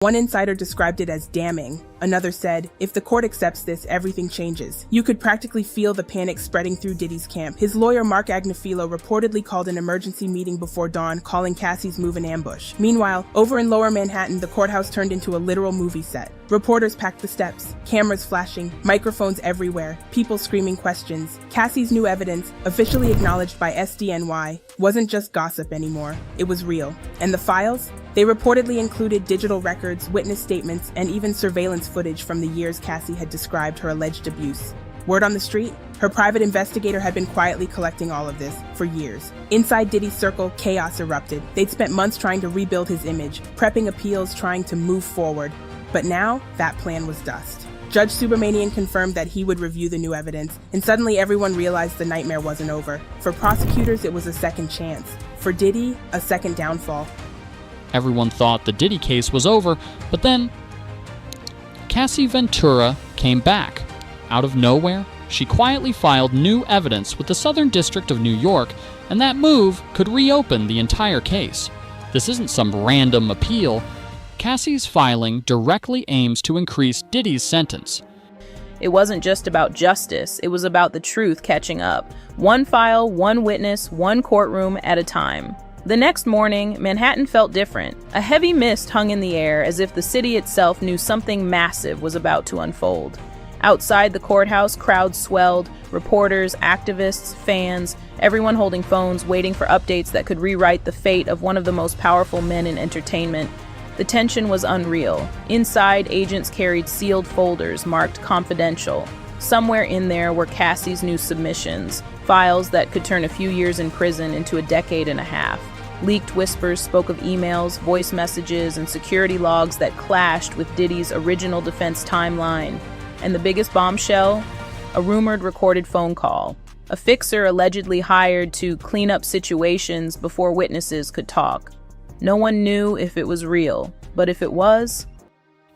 One insider described it as damning. Another said, if the court accepts this, everything changes. You could practically feel the panic spreading through Diddy's camp. His lawyer, Mark Agnifilo, reportedly called an emergency meeting before dawn, calling Cassie's move an ambush. Meanwhile, over in Lower Manhattan, the courthouse turned into a literal movie set. Reporters packed the steps, cameras flashing, microphones everywhere, people screaming questions. Cassie's new evidence, officially acknowledged by SDNY, wasn't just gossip anymore. It was real. And the files? They reportedly included digital records, witness statements, and even surveillance footage from the years Cassie had described her alleged abuse. Word on the street? Her private investigator had been quietly collecting all of this for years. Inside Diddy's circle, chaos erupted. They'd spent months trying to rebuild his image, prepping appeals, trying to move forward. But now, that plan was dust. Judge Subramanian confirmed that he would review the new evidence, and suddenly everyone realized the nightmare wasn't over. For prosecutors, it was a second chance. For Diddy, a second downfall. Everyone thought the Diddy case was over, but then Cassie Ventura came back. Out of nowhere, she quietly filed new evidence with the Southern District of New York, and that move could reopen the entire case. This isn't some random appeal. Cassie's filing directly aims to increase Diddy's sentence. It wasn't just about justice, it was about the truth catching up. One file, one witness, one courtroom at a time. The next morning, Manhattan felt different. A heavy mist hung in the air as if the city itself knew something massive was about to unfold. Outside the courthouse, crowds swelled, reporters, activists, fans, everyone holding phones, waiting for updates that could rewrite the fate of one of the most powerful men in entertainment. The tension was unreal. Inside, agents carried sealed folders marked confidential. Somewhere in there were Cassie's new submissions, files that could turn a few years in prison into a decade and a half. Leaked whispers spoke of emails, voice messages, and security logs that clashed with Diddy's original defense timeline. And the biggest bombshell? A rumored recorded phone call. A fixer allegedly hired to clean up situations before witnesses could talk. No one knew if it was real, but if it was...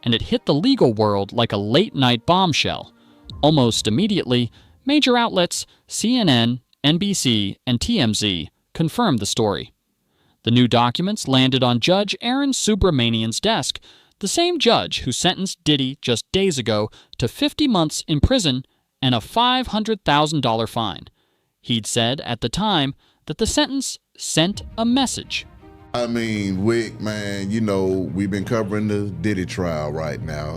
And it hit the legal world like a late-night bombshell. Almost immediately, major outlets, CNN, NBC, and TMZ, confirmed the story. The new documents landed on Judge Aaron Subramanian's desk, the same judge who sentenced Diddy just days ago to 50 months in prison and a $500,000 fine. He'd said at the time that the sentence sent a message. I mean, Wick, man, you know, we've been covering the Diddy trial right now.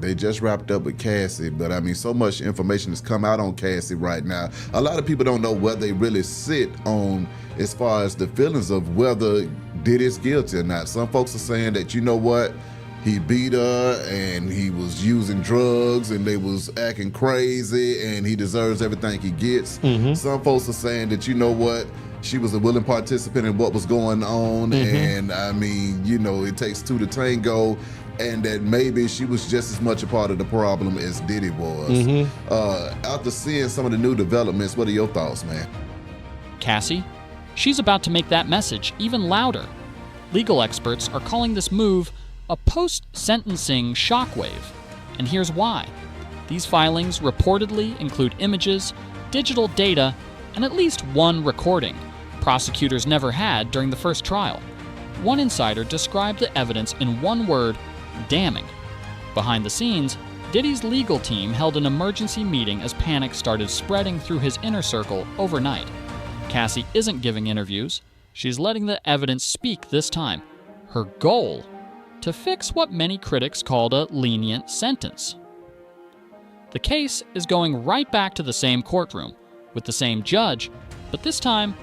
They just wrapped up with Cassie, but I mean, so much information has come out on Cassie right now. A lot of people don't know where they really sit on as far as the feelings of whether Diddy's guilty or not. Some folks are saying that, you know what, he beat her and he was using drugs and they was acting crazy and he deserves everything he gets. Some folks are saying that, you know what, she was a willing participant in what was going on, and I mean, you know, it takes two to tango, and that maybe she was just as much a part of the problem as Diddy was. After seeing some of the new developments, what are your thoughts, man? Cassie? She's about to make that message even louder. Legal experts are calling this move a post-sentencing shockwave, and here's why. These filings reportedly include images, digital data, and at least one recording prosecutors never had during the first trial. One insider described the evidence in one word: damning. Behind the scenes, Diddy's legal team held an emergency meeting as panic started spreading through his inner circle overnight. Cassie isn't giving interviews. She's letting the evidence speak this time. Her goal? To fix what many critics called a lenient sentence. The case is going right back to the same courtroom, with the same judge, but this time,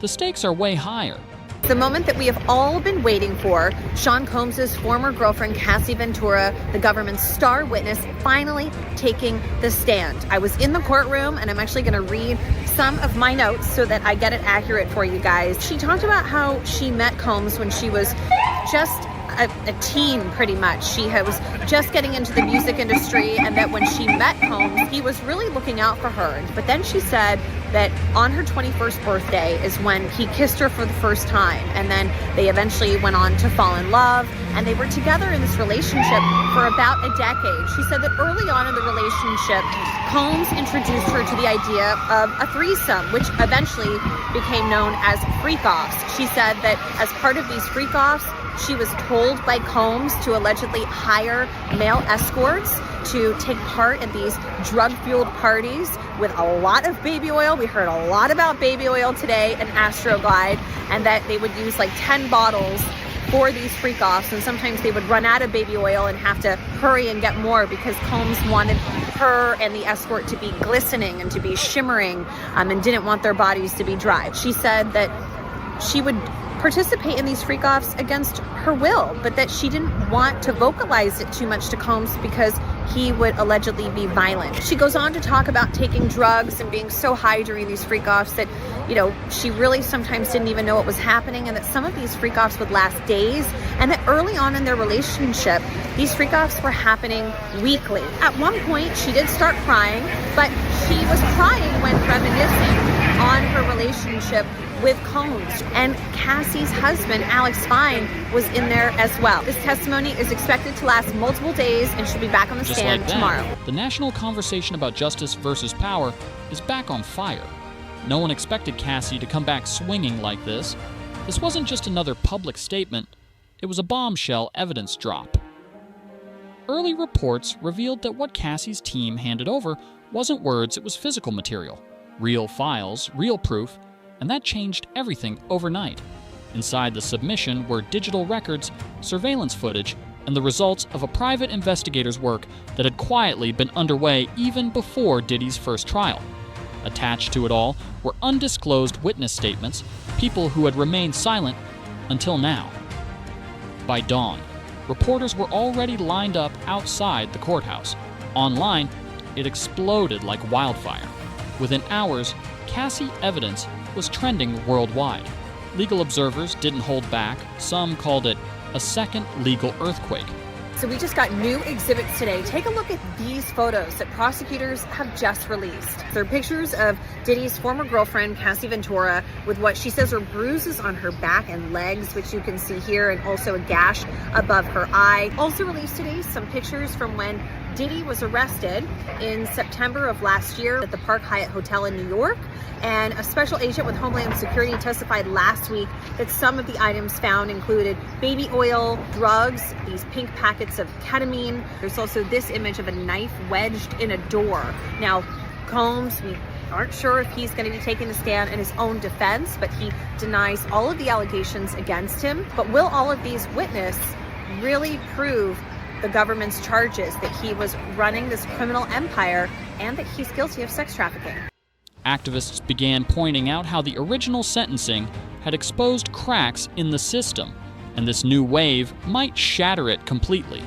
the stakes are way higher. The moment that we have all been waiting for, Sean Combs' former girlfriend, Cassie Ventura, the government's star witness, finally taking the stand. I was in the courtroom, and I'm actually going to read some of my notes so that I get it accurate for you guys. She talked about how she met Combs when she was just a teen, pretty much. She was just getting into the music industry, and that when she met Combs, he was really looking out for her. But then she said that on her 21st birthday is when he kissed her for the first time, and then they eventually went on to fall in love, and they were together in this relationship for about a decade. She said that early on in the relationship, Combs introduced her to the idea of a threesome, which eventually became known as freak-offs. She said that as part of these freak-offs, She was told by Combs to allegedly hire male escorts to take part in these drug-fueled parties with a lot of baby oil. We heard a lot about baby oil today in Astroglide, and that they would use like 10 bottles for these freak-offs, and sometimes they would run out of baby oil and have to hurry and get more because Combs wanted her and the escort to be glistening and to be shimmering, and didn't want their bodies to be dry. She said that she would participate in these freak-offs against her will, but that she didn't want to vocalize it too much to Combs because he would allegedly be violent. She goes on to talk about taking drugs and being so high during these freak-offs that, you know, she really sometimes didn't even know what was happening, and that some of these freak-offs would last days, and that early on in their relationship, these freak-offs were happening weekly. At one point, she did start crying, but she was crying when reminiscing on her relationship with Combs, and Cassie's husband, Alex Fine, was in there as well. This testimony is expected to last multiple days, and she'll be back on the Just stand like that, tomorrow. the national conversation about justice versus power is back on fire. No one expected Cassie to come back swinging like this. This wasn't just another public statement, it was a bombshell evidence drop. Early reports revealed that what Cassie's team handed over wasn't words, it was physical material. Real files, real proof, and that changed everything overnight. Inside the submission were digital records, surveillance footage, and the results of a private investigator's work that had quietly been underway even before Diddy's first trial. Attached to it all were undisclosed witness statements, people who had remained silent until now. By dawn, reporters were already lined up outside the courthouse. Online, it exploded like wildfire. Within hours, Cassie evidence was trending worldwide. Legal observers didn't hold back. Some called it a second legal earthquake. So we just got new exhibits today. Take a look at these photos that prosecutors have just released. They're pictures of Diddy's former girlfriend, Cassie Ventura, with what she says are bruises on her back and legs, which you can see here, and also a gash above her eye. Also released today some pictures from when Diddy was arrested in September of last year at the Park Hyatt Hotel in New York. And a special agent with Homeland Security testified last week that some of the items found included baby oil, drugs, these pink packets of ketamine. There's also this image of a knife wedged in a door. Now, Combs, we aren't sure if he's going to be taking the stand in his own defense, but he denies all of the allegations against him. But will all of these witnesses really prove the government's charges that he was running this criminal empire and that he's guilty of sex trafficking? Activists began pointing out how the original sentencing had exposed cracks in the system, and this new wave might shatter it completely.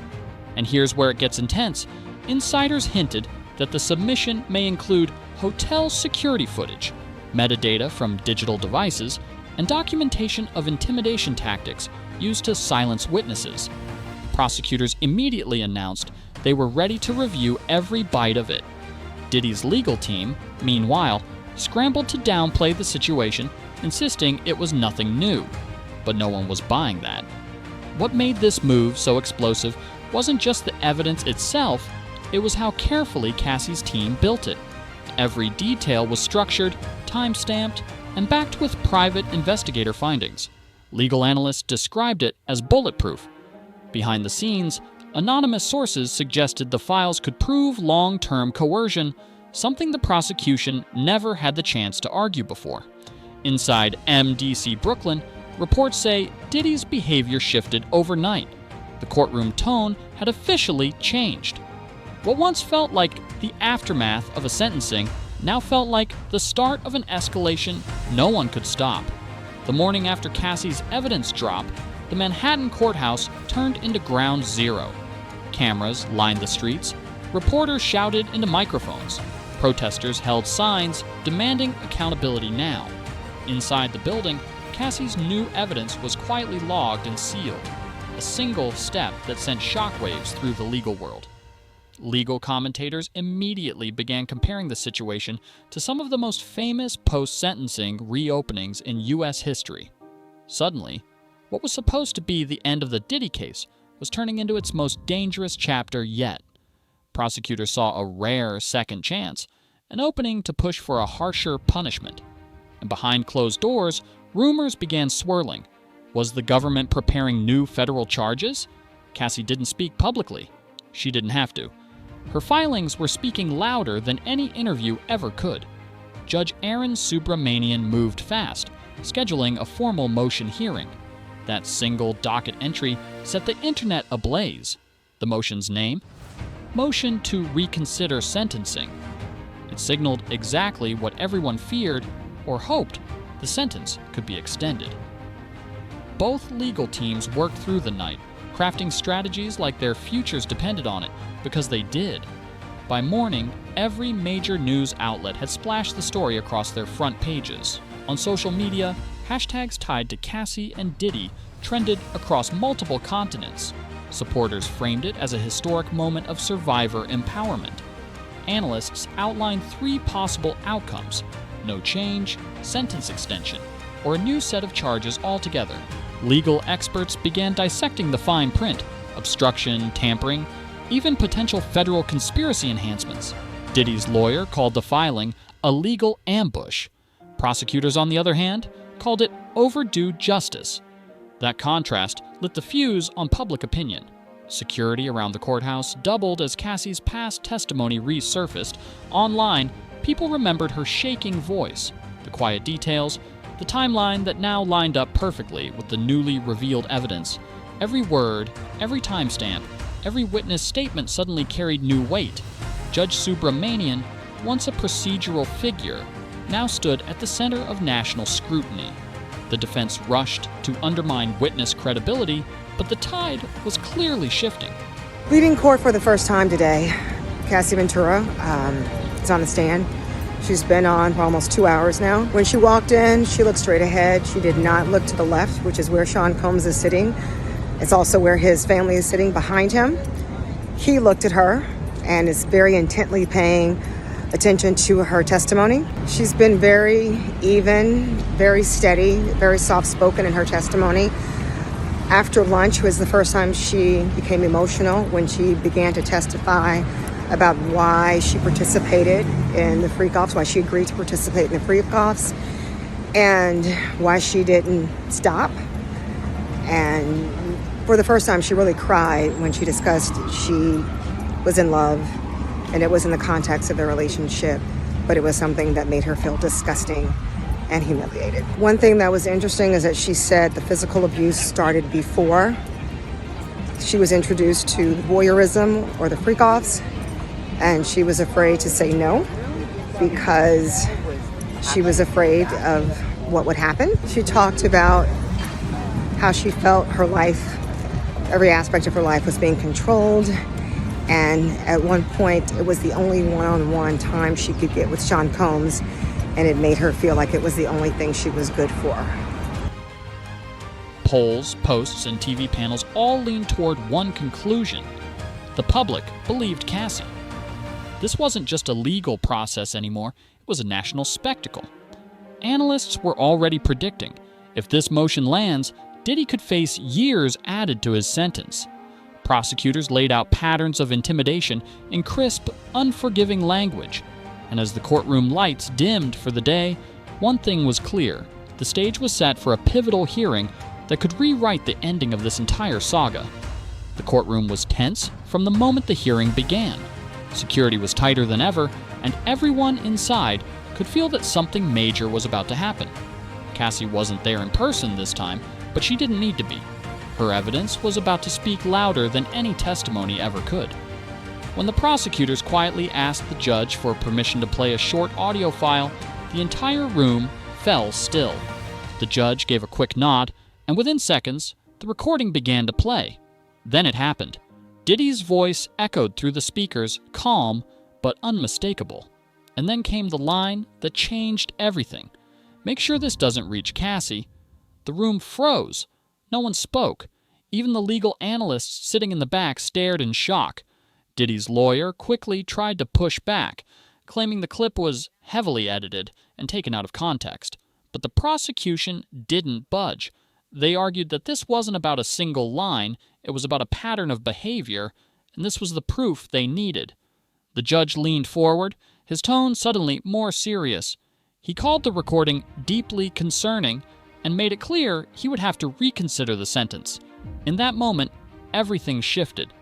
And here's where it gets intense. Insiders hinted that the submission may include hotel security footage, metadata from digital devices, and documentation of intimidation tactics used to silence witnesses. Prosecutors immediately announced they were ready to review every bite of it. Diddy's legal team, meanwhile, scrambled to downplay the situation, insisting it was nothing new. But no one was buying that. What made this move so explosive wasn't just the evidence itself, it was how carefully Cassie's team built it. Every detail was structured, time-stamped, and backed with private investigator findings. Legal analysts described it as bulletproof. Behind the scenes, anonymous sources suggested the files could prove long-term coercion, something the prosecution never had the chance to argue before. Inside MDC Brooklyn, reports say Diddy's behavior shifted overnight. The courtroom tone had officially changed. What once felt like the aftermath of a sentencing now felt like the start of an escalation no one could stop. The morning after Cassie's evidence drop, the Manhattan courthouse turned into ground zero. Cameras lined the streets. Reporters shouted into microphones. Protesters held signs demanding accountability now. Inside the building, Cassie's new evidence was quietly logged and sealed, a single step that sent shockwaves through the legal world. Legal commentators immediately began comparing the situation to some of the most famous post-sentencing reopenings in U.S. history. Suddenly, what was supposed to be the end of the Diddy case was turning into its most dangerous chapter yet. Prosecutors saw a rare second chance, an opening to push for a harsher punishment. And behind closed doors, rumors began swirling. Was the government preparing new federal charges? Cassie didn't speak publicly. She didn't have to. Her filings were speaking louder than any interview ever could. Judge Aaron Subramanian moved fast, scheduling a formal motion hearing. That single docket entry set the internet ablaze. The motion's name? Motion to reconsider sentencing. It signaled exactly what everyone feared or hoped: the sentence could be extended. Both legal teams worked through the night, crafting strategies like their futures depended on it, because they did. By morning, every major news outlet had splashed the story across their front pages. On social media, hashtags tied to Cassie and Diddy trended across multiple continents. Supporters framed it as a historic moment of survivor empowerment. Analysts outlined 3 possible outcomes: no change, sentence extension, or a new set of charges altogether. Legal experts began dissecting the fine print: obstruction, tampering, even potential federal conspiracy enhancements. Diddy's lawyer called the filing a legal ambush. Prosecutors, on the other hand, called it overdue justice. That contrast lit the fuse on public opinion. Security around the courthouse doubled as Cassie's past testimony resurfaced. Online, people remembered her shaking voice, the quiet details, the timeline that now lined up perfectly with the newly revealed evidence. Every word, every timestamp, every witness statement suddenly carried new weight. Judge Subramanian, once a procedural figure, now stood at the center of national scrutiny. The defense rushed to undermine witness credibility, but the tide was clearly shifting. Leading court for the first time today, Cassie Ventura is on the stand. She's been on for almost 2 hours now. When she walked in, she looked straight ahead. She did not look to the left, which is where Sean Combs is sitting. It's also where his family is sitting behind him. He looked at her and is very intently paying attention to her testimony. She's been very even, very steady, very soft-spoken in her testimony. After lunch was the first time she became emotional, when she began to testify about why she participated in the freak-offs, why she agreed to participate in the freak-offs, and why she didn't stop. And for the first time, she really cried when she discussed she was in love, and it was in the context of their relationship, but it was something that made her feel disgusting and humiliated. One thing that was interesting is that she said the physical abuse started before she was introduced to voyeurism or the freak-offs, and she was afraid to say no because she was afraid of what would happen. She talked about how she felt her life, every aspect of her life was being controlled, and at one point it was the only one-on-one time she could get with Sean Combs, and it made her feel like it was the only thing she was good for. Polls, posts, and TV panels all leaned toward one conclusion: the public believed Cassie. This wasn't just a legal process anymore, it was a national spectacle. Analysts were already predicting, if this motion lands, Diddy could face years added to his sentence. Prosecutors laid out patterns of intimidation in crisp, unforgiving language. And as the courtroom lights dimmed for the day, one thing was clear: the stage was set for a pivotal hearing that could rewrite the ending of this entire saga. The courtroom was tense from the moment the hearing began. Security was tighter than ever, and everyone inside could feel that something major was about to happen. Cassie wasn't there in person this time, but she didn't need to be. Her evidence was about to speak louder than any testimony ever could. When the prosecutors quietly asked the judge for permission to play a short audio file, the entire room fell still. The judge gave a quick nod, and within seconds, the recording began to play. Then it happened. Diddy's voice echoed through the speakers, calm but unmistakable. And then came the line that changed everything. "Make sure this doesn't reach Cassie." The room froze. No one spoke. Even the legal analysts sitting in the back stared in shock. Diddy's lawyer quickly tried to push back, claiming the clip was heavily edited and taken out of context. But the prosecution didn't budge. They argued that this wasn't about a single line, it was about a pattern of behavior, and this was the proof they needed. The judge leaned forward, his tone suddenly more serious. He called the recording deeply concerning and made it clear he would have to reconsider the sentence. In that moment, everything shifted.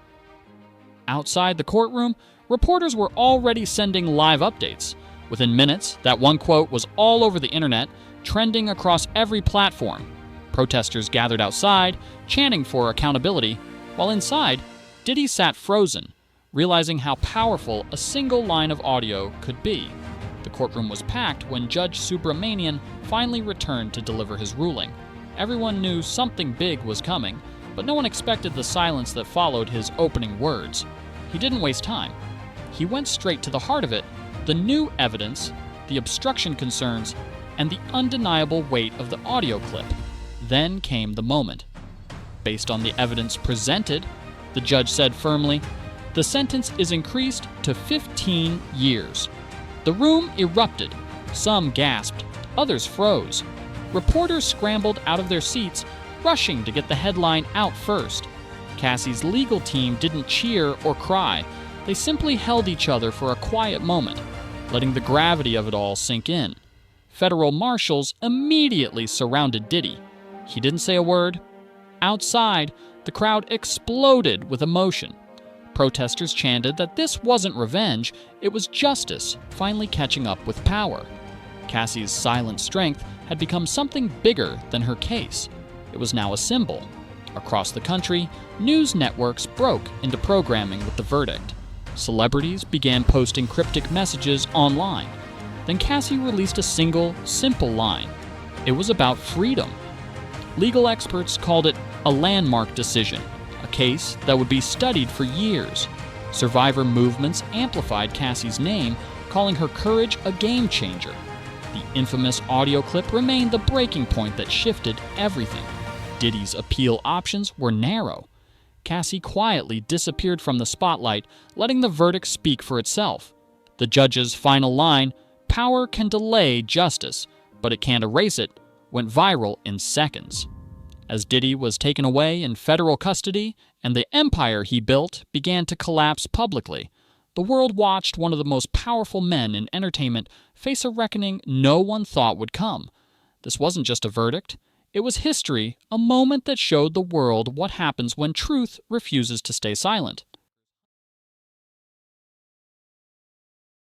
Outside the courtroom, reporters were already sending live updates. Within minutes, that one quote was all over the internet, trending across every platform. Protesters gathered outside, chanting for accountability, while inside, Diddy sat frozen, realizing how powerful a single line of audio could be. The courtroom was packed when Judge Subramanian finally returned to deliver his ruling. Everyone knew something big was coming, but no one expected the silence that followed his opening words. He didn't waste time. He went straight to the heart of it, the new evidence, the obstruction concerns, and the undeniable weight of the audio clip. Then came the moment. Based on the evidence presented, the judge said firmly, the sentence is increased to 15 years. The room erupted. Some gasped, others froze. Reporters scrambled out of their seats, rushing to get the headline out first. Cassie's legal team didn't cheer or cry. They simply held each other for a quiet moment, letting the gravity of it all sink in. Federal marshals immediately surrounded Diddy. He didn't say a word. Outside, the crowd exploded with emotion. Protesters chanted that this wasn't revenge, it was justice finally catching up with power. Cassie's silent strength had become something bigger than her case. It was now a symbol. Across the country, news networks broke into programming with the verdict. Celebrities began posting cryptic messages online. Then Cassie released a single, simple line. It was about freedom. Legal experts called it a landmark decision, a case that would be studied for years. Survivor movements amplified Cassie's name, calling her courage a game changer. The infamous audio clip remained the breaking point that shifted everything. Diddy's appeal options were narrow. Cassie quietly disappeared from the spotlight, letting the verdict speak for itself. The judge's final line, "Power can delay justice, but it can't erase it," went viral in seconds. As Diddy was taken away in federal custody and the empire he built began to collapse publicly, the world watched one of the most powerful men in entertainment face a reckoning no one thought would come. This wasn't just a verdict. It was history, a moment that showed the world what happens when truth refuses to stay silent.